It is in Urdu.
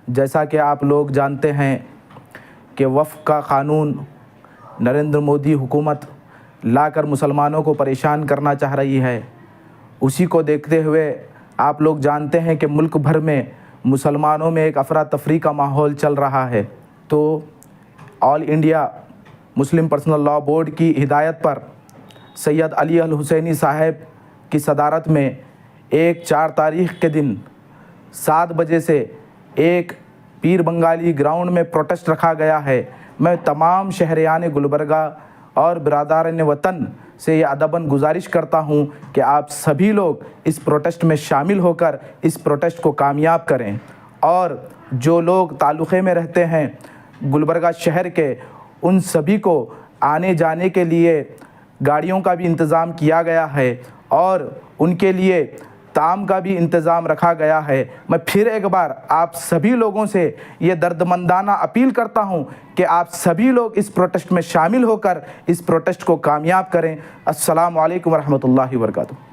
جیسا کہ آپ لوگ جانتے ہیں کہ وقف کا قانون نریندر مودی حکومت لا کر مسلمانوں کو پریشان کرنا چاہ رہی ہے، اسی کو دیکھتے ہوئے آپ لوگ جانتے ہیں کہ ملک بھر میں مسلمانوں میں ایک افراتفری کا ماحول چل رہا ہے۔ تو all India Muslim personal law board کی ہدایت پر سید علی الحسینی صاحب کی صدارت میں 4 تاریخ کے دن 7 بجے سے ایک پیر بنگالی گراؤنڈ میں پروٹیسٹ رکھا گیا ہے۔ میں تمام شہریان گلبرگہ اور برادران وطن سے یہ ادباً گزارش کرتا ہوں کہ آپ سبھی لوگ اس پروٹیسٹ میں شامل ہو کر اس پروٹیسٹ کو کامیاب کریں، اور جو لوگ تعلقے میں رہتے ہیں گلبرگہ شہر کے، ان سبھی کو آنے جانے کے لیے گاڑیوں کا بھی انتظام کیا گیا ہے اور ان کے لیے طعام کا بھی انتظام رکھا گیا ہے۔ میں پھر ایک بار آپ سبھی لوگوں سے یہ دردمندانہ اپیل کرتا ہوں کہ آپ سبھی لوگ اس پروٹیسٹ میں شامل ہو کر اس پروٹیسٹ کو کامیاب کریں۔ السلام علیکم ورحمۃ اللہ وبرکاتہ۔